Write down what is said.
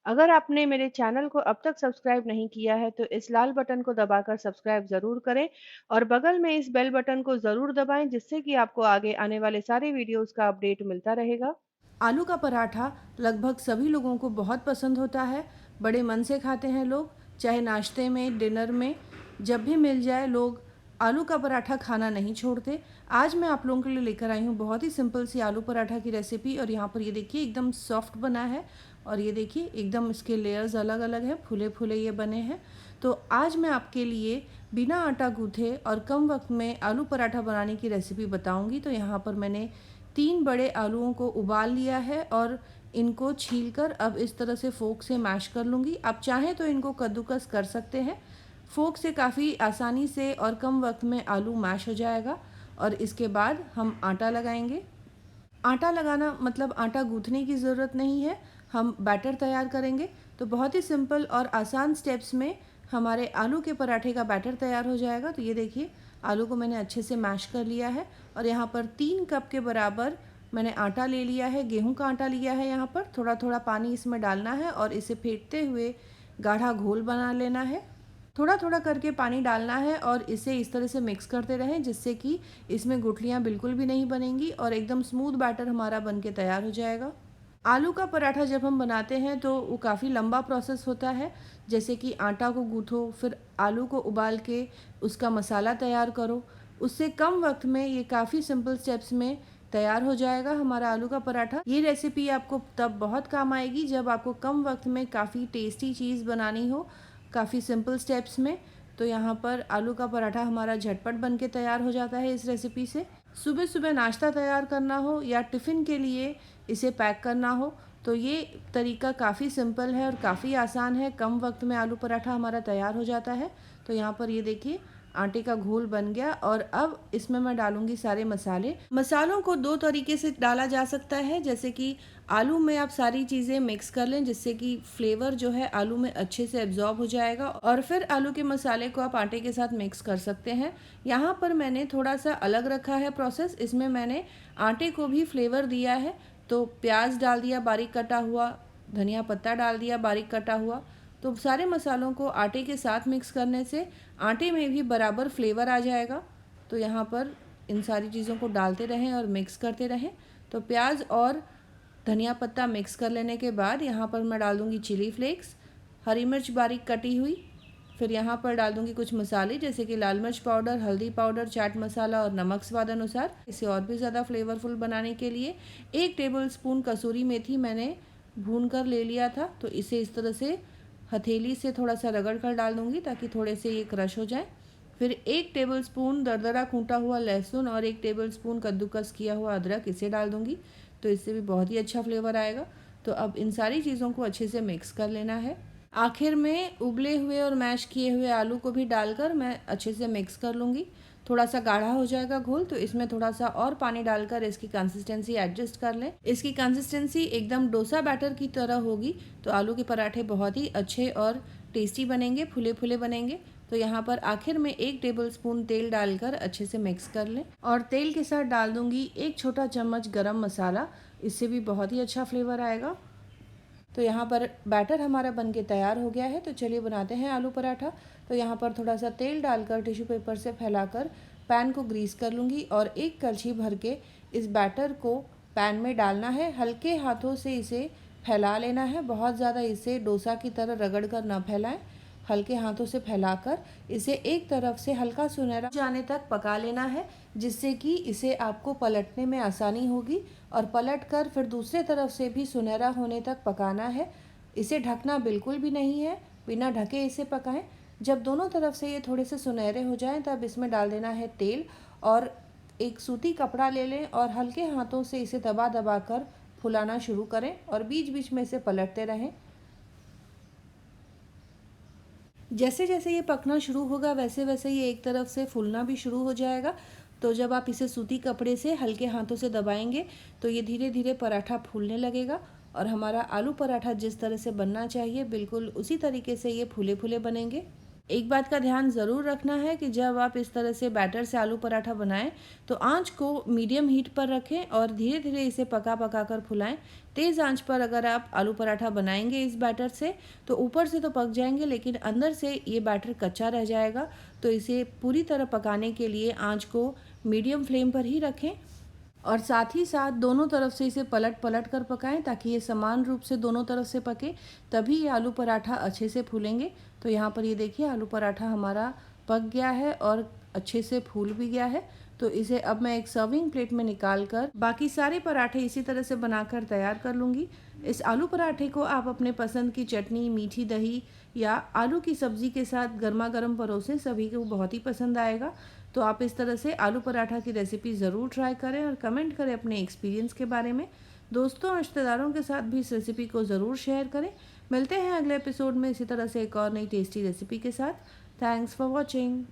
अगर आपने मेरे चैनल को अब तक सब्सक्राइब नहीं किया है तो इस लाल बटन को दबाकर सब्सक्राइब ज़रूर करें और बगल में इस बेल बटन को ज़रूर दबाएं जिससे कि आपको आगे आने वाले सारे वीडियोस का अपडेट मिलता रहेगा। आलू का पराठा लगभग सभी लोगों को बहुत पसंद होता है। बड़े मन से खाते हैं लोग, चाहे नाश्ते में, डिनर में, जब भी मिल जाए लोग आलू का पराठा खाना नहीं छोड़ते। आज मैं आप लोगों के लिए लेकर आई हूँ बहुत ही सिंपल सी आलू पराठा की रेसिपी। और यहाँ पर ये देखिए एकदम सॉफ्ट बना है और ये देखिए एकदम इसके लेयर्स अलग अलग हैं, फूले फूले ये बने हैं। तो आज मैं आपके लिए बिना आटा गूँथे और कम वक्त में आलू पराठा बनाने की रेसिपी बताऊँगी। तो यहाँ पर मैंने 3 बड़े आलूओं को उबाल लिया है और इनको छीलकर अब इस तरह से फोक से मैश कर लूँगी। आप चाहें तो इनको कद्दूकस कर सकते हैं। फोक से काफ़ी आसानी से और कम वक्त में आलू मैश हो जाएगा। और इसके बाद हम आटा लगाएंगे। आटा लगाना मतलब आटा गूँथने की ज़रूरत नहीं है, हम बैटर तैयार करेंगे। तो बहुत ही सिंपल और आसान स्टेप्स में हमारे आलू के पराठे का बैटर तैयार हो जाएगा। तो ये देखिए आलू को मैंने अच्छे से मैश कर लिया है और यहाँ पर 3 कप के बराबर मैंने आटा ले लिया है, गेहूं का आटा लिया है। यहाँ पर थोड़ा थोड़ा पानी इसमें डालना है और इसे फेंटते हुए गाढ़ा घोल बना लेना है। थोड़ा थोड़ा करके पानी डालना है और इसे इस तरह से मिक्स करते रहें जिससे कि इसमें गुठलियाँ बिल्कुल भी नहीं बनेंगी और एकदम स्मूथ बैटर हमारा बन के तैयार हो जाएगा। आलू का पराठा जब हम बनाते हैं तो वो काफ़ी लंबा प्रोसेस होता है। जैसे कि आटा को गूँथो, फिर आलू को उबाल के उसका मसाला तैयार करो। उससे कम वक्त में ये काफ़ी सिंपल स्टेप्स में तैयार हो जाएगा हमारा आलू का पराठा। ये रेसिपी आपको तब बहुत काम आएगी जब आपको कम वक्त में काफ़ी टेस्टी चीज़ बनानी हो, काफ़ी सिंपल स्टेप्स में। तो यहाँ पर आलू का पराठा हमारा झटपट बन के तैयार हो जाता है इस रेसिपी से। सुबह सुबह नाश्ता तैयार करना हो या टिफ़िन के लिए इसे पैक करना हो तो ये तरीका काफ़ी सिंपल है और काफ़ी आसान है। कम वक्त में आलू पराठा हमारा तैयार हो जाता है। तो यहाँ पर ये देखिए आटे का घोल बन गया और अब इसमें मैं डालूंगी सारे मसाले। मसालों को 2 तरीके से डाला जा सकता है। जैसे कि आलू में आप सारी चीज़ें मिक्स कर लें जिससे कि फ्लेवर जो है आलू में अच्छे से एब्जॉर्ब हो जाएगा और फिर आलू के मसाले को आप आटे के साथ मिक्स कर सकते हैं। यहाँ पर मैंने थोड़ा सा अलग रखा है प्रोसेस। इसमें मैंने आटे को भी फ्लेवर दिया है। तो प्याज डाल दिया बारीक कटा हुआ, धनिया पत्ता डाल दिया बारीक कटा हुआ। तो सारे मसालों को आटे के साथ मिक्स करने से आटे में भी बराबर फ्लेवर आ जाएगा। तो यहाँ पर इन सारी चीज़ों को डालते रहें और मिक्स करते रहें। तो प्याज और धनिया पत्ता मिक्स कर लेने के बाद यहाँ पर मैं डाल दूँगी चिली फ्लेक्स, हरी मिर्च बारीक कटी हुई। फिर यहाँ पर डाल दूँगी कुछ मसाले जैसे कि लाल मिर्च पाउडर, हल्दी पाउडर, चाट मसाला और नमक स्वाद अनुसार। इसे और भी ज़्यादा फ्लेवरफुल बनाने के लिए 1 टेबलस्पून कसूरी मेथी मैंने भून कर ले लिया था। तो इसे इस तरह से हथेली से थोड़ा सा रगड़ कर डाल दूँगी ताकि थोड़े से ये क्रश हो जाए। फिर 1 टेबलस्पून दरदरा कूटा हुआ लहसुन और 1 टेबलस्पून कद्दूकस किया हुआ अदरक इसे डाल दूँगी। तो इससे भी बहुत ही अच्छा फ्लेवर आएगा। तो अब इन सारी चीज़ों को अच्छे से मिक्स कर लेना है। आखिर में उबले हुए और मैश किए हुए आलू को भी डालकर मैं अच्छे से मिक्स कर लूँगी। थोड़ा सा गाढ़ा हो जाएगा घोल तो इसमें थोड़ा सा और पानी डालकर इसकी कंसिस्टेंसी एडजस्ट कर लें। इसकी कंसिस्टेंसी एकदम डोसा बैटर की तरह होगी तो आलू के पराठे बहुत ही अच्छे और टेस्टी बनेंगे, फूले फूले बनेंगे। तो यहाँ पर आखिर में 1 टेबलस्पून तेल डालकर अच्छे से मिक्स कर लें और तेल के साथ डाल दूँगी 1 छोटा चम्मच गरम मसाला। इससे भी बहुत ही अच्छा फ्लेवर आएगा। तो यहाँ पर बैटर हमारा बन के तैयार हो गया है। तो चलिए बनाते हैं आलू पराठा। तो यहाँ पर थोड़ा सा तेल डालकर टिश्यू पेपर से फैलाकर पैन को ग्रीस कर लूँगी और 1 कलछी भर के इस बैटर को पैन में डालना है। हल्के हाथों से इसे फैला लेना है, बहुत ज़्यादा इसे डोसा की तरह रगड़ कर ना फैलाएं। हल्के हाथों से फैलाकर इसे एक तरफ से हल्का सुनहरा जाने तक पका लेना है जिससे कि इसे आपको पलटने में आसानी होगी और पलट कर फिर दूसरे तरफ से भी सुनहरा होने तक पकाना है। इसे ढकना बिल्कुल भी नहीं है, बिना ढके इसे पकाएं। जब दोनों तरफ से ये थोड़े से सुनहरे हो जाएं तब इसमें डाल देना है तेल और एक सूती कपड़ा ले लें और हल्के हाथों से इसे दबा दबा कर फुलाना शुरू करें और बीच बीच में इसे पलटते रहें। जैसे जैसे ये पकना शुरू होगा वैसे वैसे ये एक तरफ से फूलना भी शुरू हो जाएगा। तो जब आप इसे सूती कपड़े से हल्के हाथों से दबाएंगे तो ये धीरे धीरे पराठा फूलने लगेगा और हमारा आलू पराठा जिस तरह से बनना चाहिए बिल्कुल उसी तरीके से ये फूले फूले बनेंगे। एक बात का ध्यान ज़रूर रखना है कि जब आप इस तरह से बैटर से आलू पराठा बनाएं तो आंच को मीडियम हीट पर रखें और धीरे धीरे इसे पका पका कर फुलाएं। तेज़ आंच पर अगर आप आलू पराठा बनाएंगे इस बैटर से तो ऊपर से तो पक जाएंगे लेकिन अंदर से ये बैटर कच्चा रह जाएगा। तो इसे पूरी तरह पकाने के लिए आंच को मीडियम फ्लेम पर ही रखें और साथ ही साथ दोनों तरफ से इसे पलट पलट कर पकाएं ताकि ये समान रूप से दोनों तरफ से पके, तभी ये आलू पराठा अच्छे से फूलेंगे। तो यहाँ पर ये देखिए आलू पराठा हमारा पक गया है और अच्छे से फूल भी गया है। तो इसे अब मैं एक सर्विंग प्लेट में निकाल कर बाकी सारे पराठे इसी तरह से बनाकर तैयार कर लूँगी। इस आलू पराठे को आप अपने पसंद की चटनी, मीठी दही या आलू की सब्ज़ी के साथ गर्मा गर्म परोसें, सभी को बहुत ही पसंद आएगा। तो आप इस तरह से आलू पराठा की रेसिपी ज़रूर ट्राई करें और कमेंट करें अपने एक्सपीरियंस के बारे में। दोस्तों और रिश्तेदारों के साथ भी इस रेसिपी को ज़रूर शेयर करें। मिलते हैं अगले एपिसोड में इसी तरह से एक और नई टेस्टी रेसिपी के साथ। Thanks for watching.